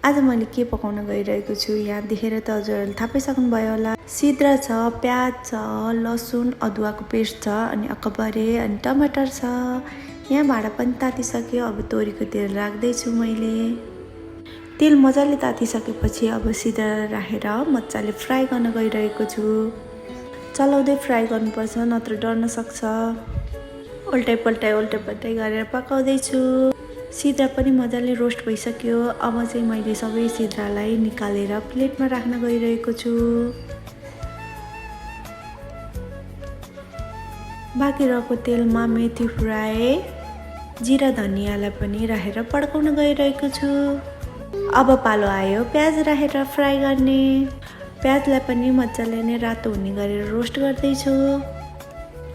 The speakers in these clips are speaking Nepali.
आज मैले के पकाउन गइरहेको छु यहाँ देखेर त हजुरहरूले थाहा पाइसक्नुभयो होला। सिद्रा छ, प्याज छ, लसुन अदुवाको पेस्ट छ, अनि अकबरे अनि टमाटर छ। यहाँ भाँडा पनि तातिसक्यो। अब तोरीको तेल राख्दैछु मैले। तेल मजाले तातिसकेपछि अब सिद्रा राखेर मजाले फ्राई गर्न गइरहेको छु। चलाउँदै फ्राई गर्नुपर्छ नत्र डढ्न सक्छ। उल्टाइ पल्टाइ गरेर पकाउँदैछु। सिद्रा पनि मजाले रोस्ट भइसक्यो। अब चाहिँ मैले सबै सिद्रालाई निकालेर प्लेटमा राख्न गइरहेको छु। बाँकी रहेको तेलमा मेथी फ्राई, जिरा धनियाँलाई पनि राखेर पड्काउन गइरहेको छु। अब पालो आयो प्याज राखेर फ्राई गर्ने। प्याजलाई पनि मजाले नै रातो हुने गरेर रोस्ट गर्दैछु।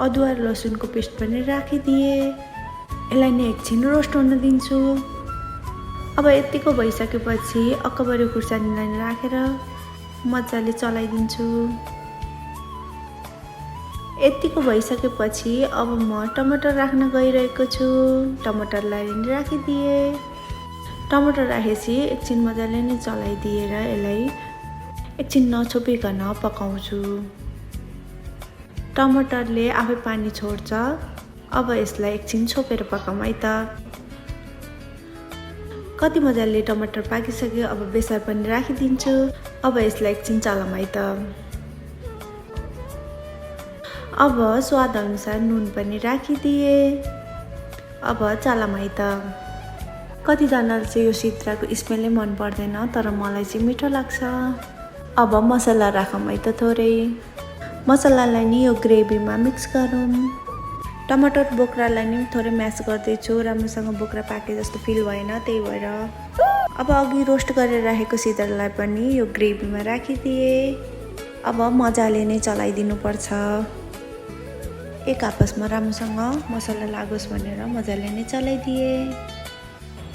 अदुवा र लसुनको पेस्ट पनि राखिदिए। यसलाई नै एकछिन रोस्ट हुन दिन्छु। अब यतिको भइसकेपछि अकबरे खुर्सानीलाई राखेर मजाले चलाइदिन्छु। यतिको भइसकेपछि अब म टमाटर राख्न गइरहेको छु। टमाटरलाई राखिदिए। टमाटर राखेपछि एकछिन मजाले नै चलाइदिएर यसलाई एकछिन नछोपिकन पकाउँछु। टमाटरले आफै पानी छोड्छ। अब यसलाई एकछिन छोपेर पकाऊँ है त। कति मजाले टमाटर पाकिसक्यो। अब बेसार पनि राखिदिन्छु। अब यसलाई एकछिन चलाऊँ है त। अब स्वाद अनुसार नुन पनि राखिदिए। अब चलाऊँ है त। कतिजनाले चाहिँ यो सिद्राको स्मेलै मन पर्दैन, तर मलाई चाहिँ मिठो लाग्छ। अब मसला राखौँ है त थोरै। मसलालाई नि यो ग्रेभीमा मिक्स गरौँ। टमाटर बोक्रालाई नि थोरै म्यास गर्दैछु। राम्रोसँग बोक्रा पाके जस्तो फिल भएन, त्यही भएर अब अघि रोस्ट गरेर राखेको सिद्रालाई पनि यो ग्रेभीमा राखिदिए। अब मजाले नै चलाइदिनुपर्छ। एक आपसमा राम्रोसँग मसला लागोस् भनेर मजाले नै चलाइदिए।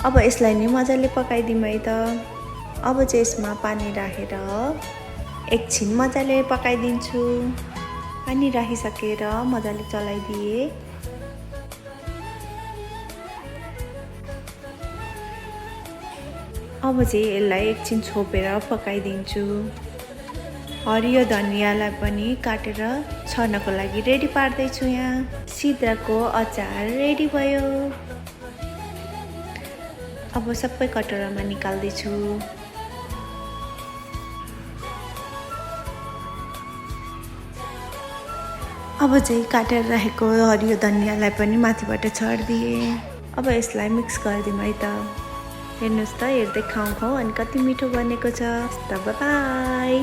अब यसलाई नै मजाले पकाइदिउँ है त। अब चाहिँ यसमा पानी राखेर एकछिन मजाले पकाइदिन्छु। पानी राखिसकेर मजाले चलाइदिए। अब चाहिँ यसलाई एकछिन छोपेर पकाइदिन्छु। हरियो धनियाँलाई पनि काटेर छर्नको लागि रेडी पार्दैछु। यहाँ सिद्राको अचार रेडी भयो। अब सबै कटोरामा निकाल्दैछु। अब चाहिँ काटेर राखेको हरियो धनियाँलाई पनि माथिबाट छरिदिए। अब यसलाई मिक्स गरिदिउँ है त। हेर्नुहोस् त, हेर्दै खाउँ अनि कति मिठो बनेको छ। By by.